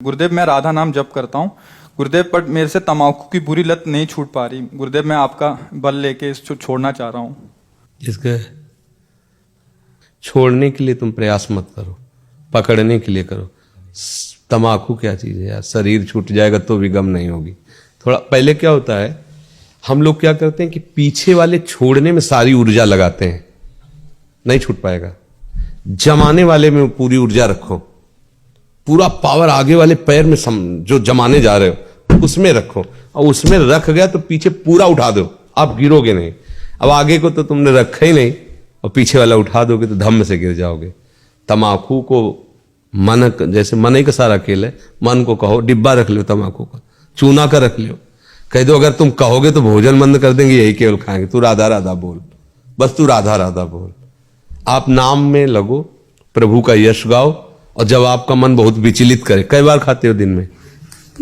गुरुदेव, मैं राधा नाम जप करता हूँ गुरुदेव, पर मेरे से तम्बाकू की बुरी लत नहीं छूट पा रही गुरुदेव। मैं आपका बल लेके इसको छोड़ना चाह रहा हूँ। इसके छोड़ने के लिए तुम प्रयास मत करो, पकड़ने के लिए करो। तम्बाकू क्या चीज है यार, शरीर छूट जाएगा तो भी गम नहीं होगी। थोड़ा पहले क्या होता है, हम लोग क्या करते हैं कि पीछे वाले छोड़ने में सारी ऊर्जा लगाते हैं, नहीं छूट पाएगा। जमाने वाले में पूरी ऊर्जा रखो, पूरा पावर आगे वाले पैर में जो जमाने जा रहे हो उसमें रखो, और उसमें रख गया तो पीछे पूरा उठा दो, आप गिरोगे नहीं। अब आगे को तो तुमने रखा ही नहीं और पीछे वाला उठा दोगे तो धम्म से गिर जाओगे। तम्बाकू को मन, जैसे मन ही का सारा खेल है, मन को कहो डिब्बा रख लो, तम्बाकू का चूना का रख लो, कह दो अगर तुम कहोगे तो भोजन बंद कर देंगे, यही केवल खाएंगे। तू राधा राधा बोल, बस तू राधा राधा बोल। आप नाम में लगो, प्रभु का यश गाओ, और जब आपका मन बहुत विचलित करे, कई बार खाते हो दिन में?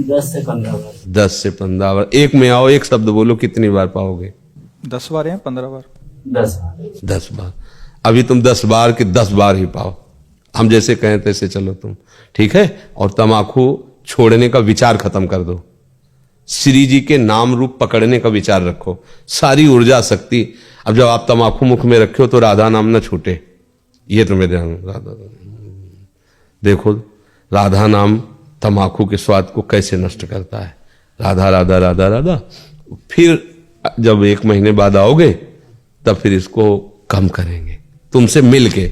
10 से 15 बार। 10 से 15 बार। एक में आओ, एक शब्द बोलो, कितनी बार पाओगे? 10 बार या 15 बार? 10 बार। 10 बार। अभी तुम 10 बार के 10 बार ही पाओ, हम जैसे कहें तैसे चलो तुम, ठीक है। और तम्बाकू छोड़ने का विचार खत्म कर दो, श्री जी के नाम रूप पकड़ने का विचार रखो, सारी ऊर्जा शक्ति। अब जब आप तम्बाकू मुख में रखे हो तो राधा नाम न छूटे, ये तुम्हें ध्यान। राधा देखो, राधा नाम तम्बाकू के स्वाद को कैसे नष्ट करता है। राधा राधा राधा राधा। फिर जब 1 महीने बाद आओगे तब फिर इसको कम करेंगे तुमसे मिल के,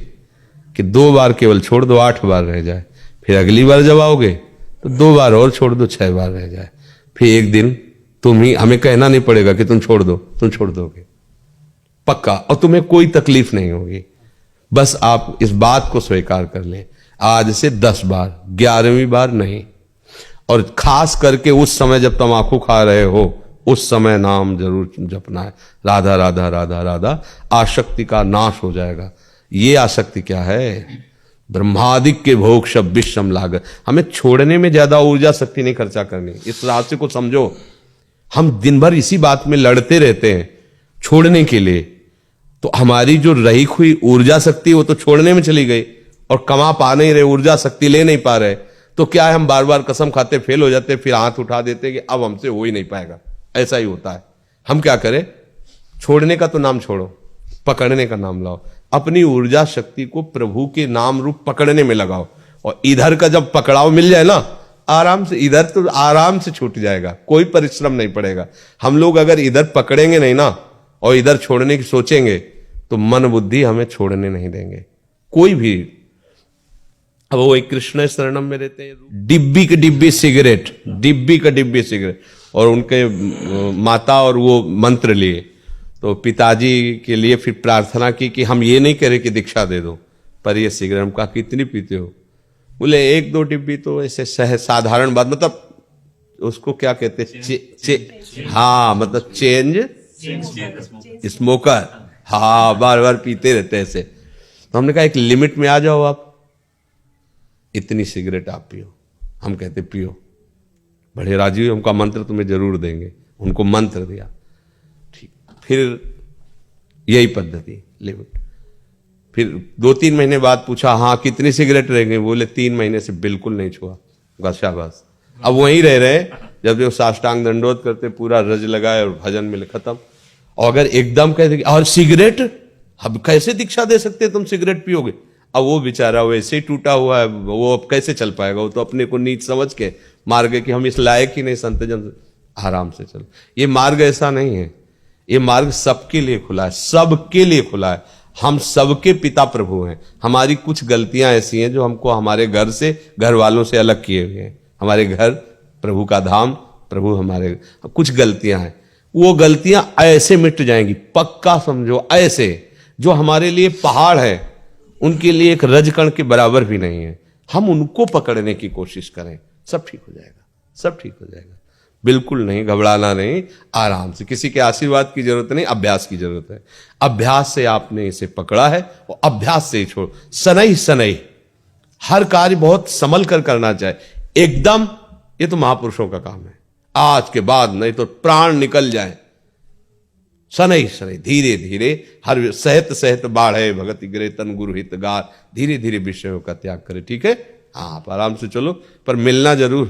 कि 2 बार केवल छोड़ दो, 8 बार रह जाए। फिर अगली बार जब आओगे तो 2 बार और छोड़ दो, 6 बार रह जाए। फिर एक दिन तुम ही, हमें कहना नहीं पड़ेगा कि तुम छोड़ दो, तुम छोड़ दोगे पक्का, और तुम्हें कोई तकलीफ नहीं होगी। बस आप इस बात को स्वीकार कर लें, आज से 10 बार, 11वीं बार नहीं। और खास करके उस समय जब तम्बाकू खा रहे हो, उस समय नाम जरूर जपना है, राधा राधा राधा राधा। आसक्ति का नाश हो जाएगा। ये आसक्ति क्या है? ब्रह्मादिक के भोग शब विश्रम लागत। हमें छोड़ने में ज्यादा ऊर्जा शक्ति नहीं खर्चा करनी, इस रहस्य को समझो। हम दिन भर इसी बात में लड़ते रहते हैं छोड़ने के लिए, तो हमारी जो रही हुई ऊर्जा शक्ति वो तो छोड़ने में चली गई, और कमा पा नहीं रहे, ऊर्जा शक्ति ले नहीं पा रहे। तो क्या है, हम बार बार कसम खाते फेल हो जाते, फिर हाथ उठा देते कि अब हमसे हो ही नहीं पाएगा। ऐसा ही होता है। हम क्या करें, छोड़ने का तो नाम छोड़ो, पकड़ने का नाम लाओ। अपनी ऊर्जा शक्ति को प्रभु के नाम रूप पकड़ने में लगाओ, और इधर का जब पकड़ाव मिल जाए ना, आराम से, इधर तो आराम से छूट जाएगा, कोई परिश्रम नहीं पड़ेगा। हम लोग अगर इधर पकड़ेंगे नहीं ना और इधर छोड़ने की सोचेंगे तो मन बुद्धि हमें छोड़ने नहीं देंगे कोई भी। अब वो एक कृष्ण शरणम में रहते हैं, डिब्बी की डिब्बी सिगरेट, डिब्बी का डिब्बी सिगरेट, और उनके माता और वो मंत्र लिए, तो पिताजी के लिए फिर प्रार्थना की कि हम ये नहीं करें कि दीक्षा दे दो, पर ये सिगरेट का कितनी पीते हो? बोले 1-2 डिब्बी तो ऐसे साधारण बात, मतलब उसको क्या कहते हैं, हाँ मतलब चेंज स्मोकर, हाँ बार बार पीते रहते ऐसे। तो हमने कहा एक लिमिट में आ जाओ, आप इतनी सिगरेट आप पियो। हम कहते पियो, बड़े राजी हुए, उनका मंत्र तुम्हें जरूर देंगे। उनको मंत्र दिया, ठीक। फिर यही पद्धति लिमिट। फिर 2-3 महीने बाद पूछा, हाँ कितनी सिगरेट रह गई? बोले 3 महीने से बिल्कुल नहीं छुआ। शाबाश। अब वहीं रह रहे, जब जो साष्टांग दंडोत करते, पूरा रज लगाए और भजन मिले, खत्म। और अगर एकदम कहते और सिगरेट, अब कैसे दीक्षा दे सकते तुम सिगरेट पियोगे? अब वो बेचारा वैसे ही टूटा हुआ है, वो अब कैसे चल पाएगा? वो तो अपने को नीच समझ के मार गए कि हम इस लायक ही नहीं, संत जन आराम से चलो। ये मार्ग ऐसा नहीं है, ये मार्ग सबके लिए खुला है, सबके लिए खुला है। हम सबके पिता प्रभु हैं। हमारी कुछ गलतियां ऐसी हैं जो हमको हमारे घर से, घर वालों से अलग किए हुए हैं। हमारे घर प्रभु का धाम, प्रभु हमारे, कुछ गलतियां हैं, वो गलतियां ऐसे मिट जाएंगी, पक्का समझो। ऐसे जो हमारे लिए पहाड़ है, उनके लिए एक रजकण के बराबर भी नहीं है। हम उनको पकड़ने की कोशिश करें, सब ठीक हो जाएगा, सब ठीक हो जाएगा। बिल्कुल नहीं, घबराना नहीं, आराम से। किसी के आशीर्वाद की जरूरत नहीं, अभ्यास की जरूरत है। अभ्यास से आपने इसे पकड़ा है, और अभ्यास से ही छोड़। सनई सनई हर कार्य बहुत संभल कर करना चाहिए, एकदम। ये तो महापुरुषों का काम है। आज के बाद नहीं तो प्राण निकल जाए। शनै शनै धीरे धीरे हर सहत सहत बाढ़े भगत गिरे तन गुरु हित गार, धीरे धीरे विषयों का त्याग करे। ठीक है, हाँ आप आराम से चलो, पर मिलना जरूर।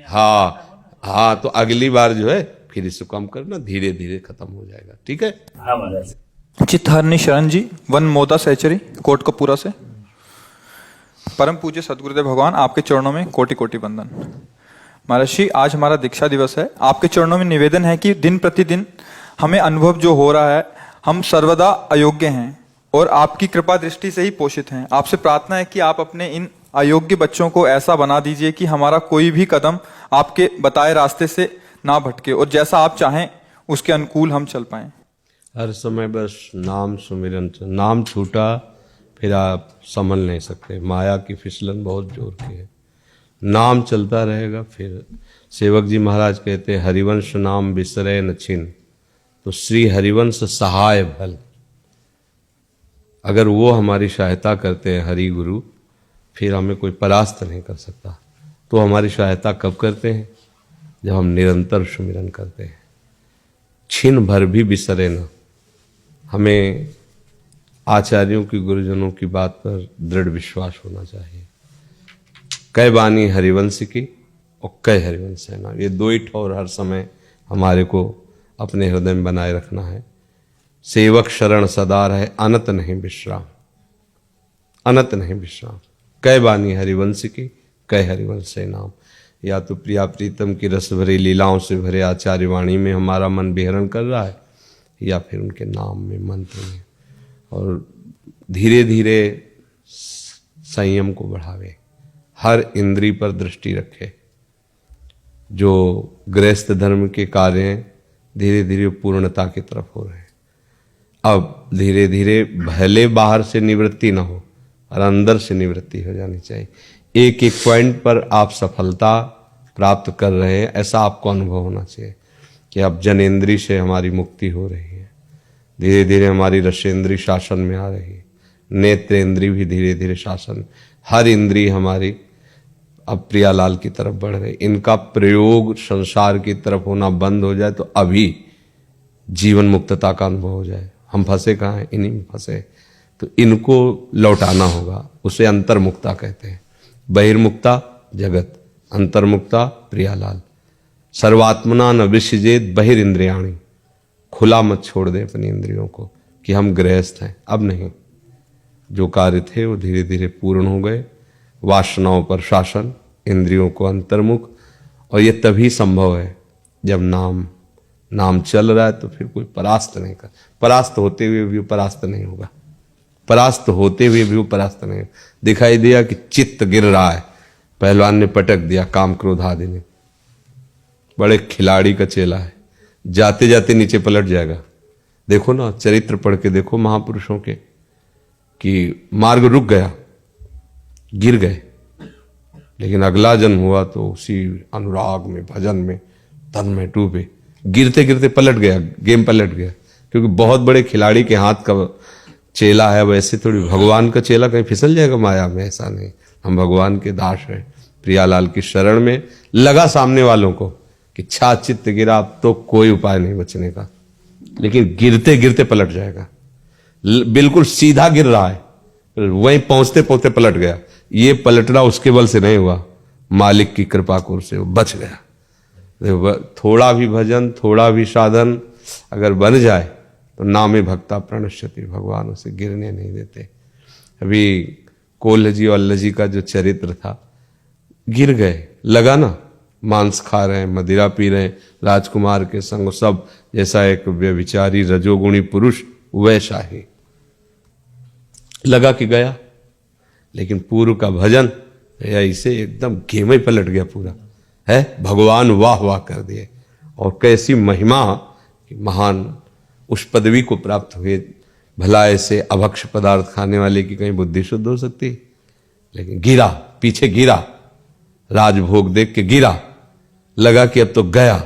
हाँ हाँ, तो अगली बार जो है फिर इसको कम करना, धीरे धीरे खत्म हो जाएगा, ठीक है। हाँ महाराज। चित्तहरणी शरण जी, वन मोदा सहचरी, कोटकपूरा से। परम पूज्य सदगुरुदेव भगवान, आपके चरणों में कोटि कोटि वंदन। महर्षि, आज हमारा दीक्षा दिवस है। आपके चरणों में निवेदन है कि दिन प्रतिदिन हमें अनुभव जो हो रहा है, हम सर्वदा अयोग्य हैं और आपकी कृपा दृष्टि से ही पोषित हैं। आपसे प्रार्थना है कि आप अपने इन अयोग्य बच्चों को ऐसा बना दीजिए कि हमारा कोई भी कदम आपके बताए रास्ते से ना भटके और जैसा आप चाहें उसके अनुकूल हम चल पाएं। हर समय बस नाम सुमिरन, नाम छूटा फिर आप संभल नहीं सकते, माया की फिसलन बहुत जोर की है। नाम चलता रहेगा। फिर सेवक जी महाराज कहते हैं, हरिवंश नाम बिसरे न छिन, तो श्री हरिवंश सहाय भल। अगर वो हमारी सहायता करते हैं हरि गुरु, फिर हमें कोई परास्त नहीं कर सकता। तो हमारी सहायता कब करते हैं? जब हम निरंतर सुमिरन करते हैं। छिन भर भी बिसरे न। हमें आचार्यों की, गुरुजनों की बात पर दृढ़ विश्वास होना चाहिए। कै बानी हरिवंश की और कै हरिवंश है ना, ये दो ही ठौर हर समय हमारे को अपने हृदय में बनाए रखना है। सेवक शरण सदा रहे, अनत नहीं विश्राम, अनत नहीं विश्राम। कै बानी हरिवंश की, कै हरिवंश है नाम। या तो प्रिया प्रीतम की रस भरी लीलाओं से भरे आचार्य वाणी में हमारा मन विहरण कर रहा है, या फिर उनके नाम में, मंत्र में। और धीरे धीरे संयम को बढ़ावे, हर इंद्री पर दृष्टि रखे। जो गृहस्थ धर्म के कार्य हैं धीरे धीरे पूर्णता की तरफ हो रहे हैं। अब धीरे धीरे भले बाहर से निवृत्ति ना हो और अंदर से निवृत्ति हो जानी चाहिए। एक एक पॉइंट पर आप सफलता प्राप्त कर रहे हैं, ऐसा आपको अनुभव होना चाहिए कि अब जनेन्द्री से हमारी मुक्ति हो रही है, धीरे धीरे हमारी रसेंद्री शासन में आ रही है, नेत्रेंद्री भी धीरे धीरे शासन, हर इंद्री हमारी अब प्रियालाल की तरफ बढ़ रही। इनका प्रयोग संसार की तरफ होना बंद हो जाए तो अभी जीवन मुक्तता का अनुभव हो जाए। हम फंसे कहाँ हैं? इन्हीं में फंसे। तो इनको लौटाना होगा, उसे अंतर्मुक्ता कहते हैं। बहिर्मुक्ता जगत, अंतर्मुक्ता प्रियालाल। सर्वात्मना न विसृजेत बहिरिंद्रियाणि, खुला मत छोड़ दे अपनी इंद्रियों को कि हम गृहस्थ हैं। अब नहीं, जो कार्य थे वो धीरे धीरे पूर्ण हो गए। वासनाओं पर शासन, इंद्रियों को अंतर्मुख। और ये तभी संभव है जब नाम चल रहा है, तो फिर कोई परास्त नहीं कर, परास्त होते हुए भी वो परास्त नहीं होगा, परास्त होते हुए भी वो परास्त नहीं होगा। दिखाई दिया कि चित्त गिर रहा है, पहलवान ने पटक दिया, काम क्रोध आदि ने, बड़े खिलाड़ी का चेला है, जाते जाते नीचे पलट जाएगा। देखो ना, चरित्र पढ़ के देखो महापुरुषों के, कि मार्ग रुक गया, गिर गए, लेकिन अगला जन्म हुआ तो उसी अनुराग में, भजन में, तन में डूबे, गिरते गिरते पलट गया, गेम पलट गया। क्योंकि बहुत बड़े खिलाड़ी के हाथ का चेला है। वैसे थोड़ी भगवान का चेला कहीं फिसल जाएगा माया में, ऐसा नहीं। हम भगवान के दास हैं, प्रियालाल की शरण में लगा सामने वालों को कि छा चित्त गिरा, अब तो कोई उपाय नहीं बचने का। लेकिन गिरते गिरते पलट जाएगा, बिल्कुल सीधा गिर रहा है, वहीं पहुंचते पहुंचते पलट गया। ये पलटना उसके बल से नहीं हुआ, मालिक की कृपा को से वो बच गया। थोड़ा भी भजन, थोड़ा भी साधन अगर बन जाए तो नामे भक्ता प्रणश्यति, भगवान उसे गिरने नहीं देते। अभी कोल्ह जी और अल्लाह जी का जो चरित्र था, गिर गए, लगा ना, मांस खा रहे हैं, मदिरा पी रहे हैं, राजकुमार के संग, सब जैसा एक व्यभिचारी रजोगुणी पुरुष वैसा ही लगा कि गया। लेकिन पूर्व का भजन ऐसे एकदम गेम ही पलट गया पूरा है, भगवान वाह वाह कर दिए। और कैसी महिमा कि महान उस पदवी को प्राप्त हुए। भला ऐसे अभक्ष पदार्थ खाने वाले की कहीं बुद्धि शुद्ध हो सकती? लेकिन गिरा, पीछे गिरा, राजभोग देख के गिरा, लगा कि अब तो गया,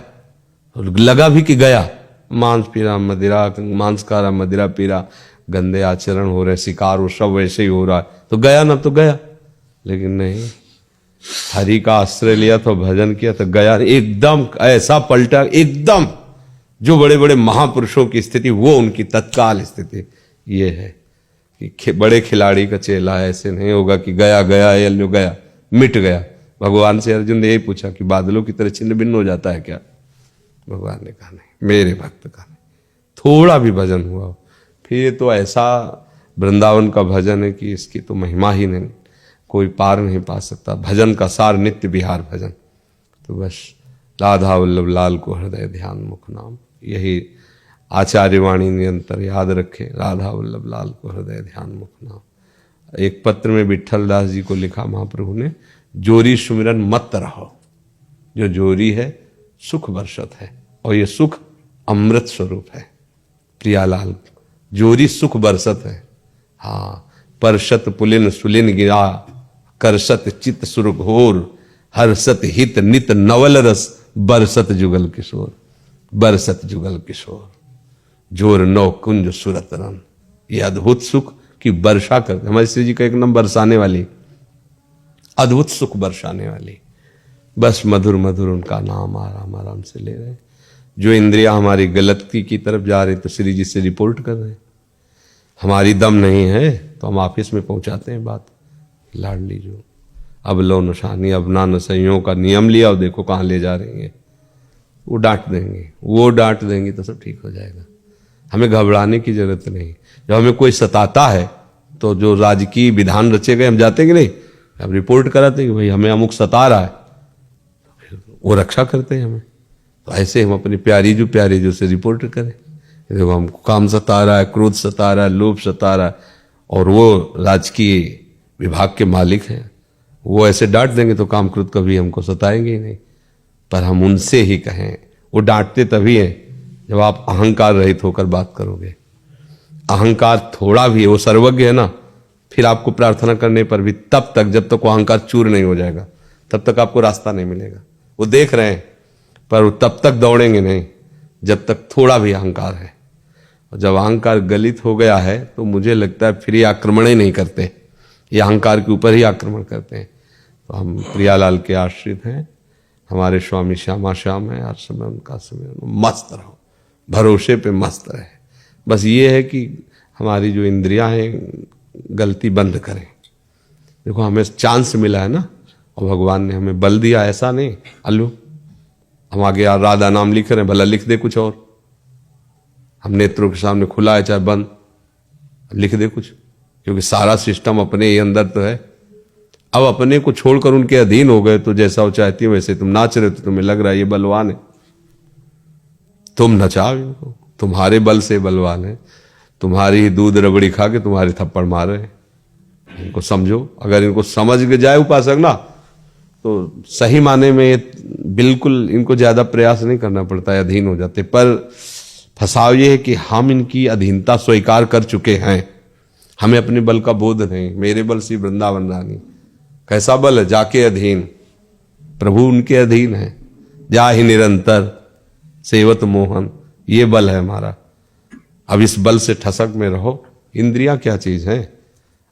और लगा भी कि गया। मांस पी रहा, मदिरा, मांस खा रहा, मदिरा पी रहा, गंदे आचरण हो रहे, शिकार वो सब वैसे ही हो रहा है, तो गया ना, तो गया। लेकिन नहीं, हरि का आश्रय लिया तो भजन किया तो गया। एकदम ऐसा पलटा, एकदम जो बड़े बड़े महापुरुषों की स्थिति, वो उनकी तत्काल स्थिति ये है कि बड़े खिलाड़ी का चेला है। ऐसे नहीं होगा कि गया गया या लो गया, मिट गया। भगवान से अर्जुन ने यही पूछा कि बादलों की तरह छिन्न भिन्न हो जाता है क्या? भगवान ने कहा नहीं, मेरे भक्त का नहीं। थोड़ा भी भजन हुआ फिर ये तो ऐसा वृंदावन का भजन है कि इसकी तो महिमा ही नहीं, कोई पार नहीं पा सकता। भजन का सार नित्य विहार भजन। तो बस राधा वल्लभ लाल को हृदय ध्यान मुख नाम, यही आचार्य वाणी निरंतर याद रखे। राधा वल्लभ लाल को हृदय ध्यान मुख नाम। एक पत्र में विट्ठल दास जी को लिखा महाप्रभु ने, जोरी सुमिरन मत रहो। जो जोरी है सुख बरसत है, और ये सुख अमृत स्वरूप है। प्रियालाल, जोरी सुख बरसत है। हाँ, परसत पुलिन सुलिन गिरा, करसत चित सुर घोर, हर्षत हित नित नवल रस, बरसत जुगल किशोर। बरसत जुगल किशोर, जोर नौ कुंज सुरत रन। ये अद्भुत सुख की वर्षा करते। हमारे श्री जी का एक नाम बरसाने वाली, अद्भुत सुख बरसाने वाली। बस मधुर मधुर उनका नाम आराम आराम से ले रहे। जो इंद्रियां हमारी गलती की तरफ जा रही तो श्री जी से रिपोर्ट कर रहे हैं। हमारी दम नहीं है तो हम ऑफिस में पहुंचाते हैं बात, लाडली जो अब लो नशानी अब ना नशइयों का नियम लिया और देखो कहाँ ले जा रही है। वो डांट देंगे, वो डांट देंगी तो सब ठीक हो जाएगा। हमें घबराने की जरूरत नहीं। जब हमें कोई सताता है तो जो राजकीय विधान रचे गए हम जाते हैं कि नहीं, अब रिपोर्ट कराते हैं कि भाई हमें अमुक सता रहा है, तो फिर वो रक्षा करते हैं हमें। तो ऐसे हम अपनी प्यारी जो से रिपोर्ट करें, देखो हमको काम सता रहा है, क्रोध सता रहा है, लोभ सता रहा है, और वो राजकीय विभाग के मालिक हैं। वो ऐसे डांट देंगे तो काम क्रोध कभी हमको सताएंगे ही नहीं। पर हम उनसे ही कहें, वो डांटते तभी हैं जब आप अहंकार रहित होकर बात करोगे। अहंकार थोड़ा भी है, वो सर्वज्ञ है ना, फिर आपको प्रार्थना करने पर भी तब तक जब तक वो अहंकार चूर नहीं हो जाएगा तब तक आपको रास्ता नहीं मिलेगा। वो देख रहे हैं पर वो तब तक दौड़ेंगे नहीं जब तक थोड़ा भी अहंकार है। और जब अहंकार गलित हो गया है तो मुझे लगता है फिर ये आक्रमण ही नहीं करते, ये अहंकार के ऊपर ही आक्रमण करते हैं। तो हम प्रियालाल के आश्रित हैं, हमारे स्वामी श्यामा श्याम है, हर समय उनका समय मस्त रहो, भरोसे पे मस्त रहे। बस ये है कि हमारी जो इंद्रियां हैं गलती बंद करें। देखो हमें चांस मिला है ना, और भगवान ने हमें बल दिया, ऐसा नहीं अल्लू हम आगे राधा नाम लिख रहे हैं, भला लिख दे कुछ और। हम नेत्रों के सामने खुला है चाहे बंद, लिख दे कुछ, क्योंकि सारा सिस्टम अपने ही अंदर तो है। अब अपने को छोड़कर उनके अधीन हो गए तो जैसा वो चाहती है वैसे तुम नाच रहे हो, तो तुम्हें लग रहा है ये बलवान है। तुम नचाओ इनको, तुम्हारे बल से बलवान है। तुम्हारी ही दूध रबड़ी खा के तुम्हारे थप्पड़ मार रहे हैं। इनको समझो, अगर इनको समझ के जाए उपासक ना तो सही माने में बिल्कुल इनको ज्यादा प्रयास नहीं करना पड़ता है, अधीन हो जाते। पर फसाव ये है कि हम इनकी अधीनता स्वीकार कर चुके हैं, हमें अपने बल का बोध नहीं। मेरे बल से वृंदावन रानी, कैसा बल है? जाके अधीन, प्रभु उनके अधीन है। जा ही निरंतर सेवत मोहन, ये बल है हमारा। अब इस बल से ठसक में रहो। इंद्रियां क्या चीज है?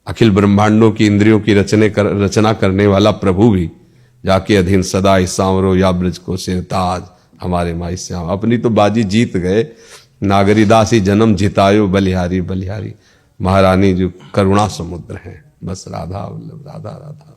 अखिल ब्रह्मांडों की इंद्रियों की रचना करने वाला प्रभु भी जाके अधीन सदा ही सांवरो या ब्रज को सिरताज हमारे माई श्याम। अपनी तो बाजी जीत गए, नागरीदास ही जन्म जितायो बलिहारी बलिहारी। महारानी जो करुणा समुद्र है। बस राधा वल्लभ राधा राधा।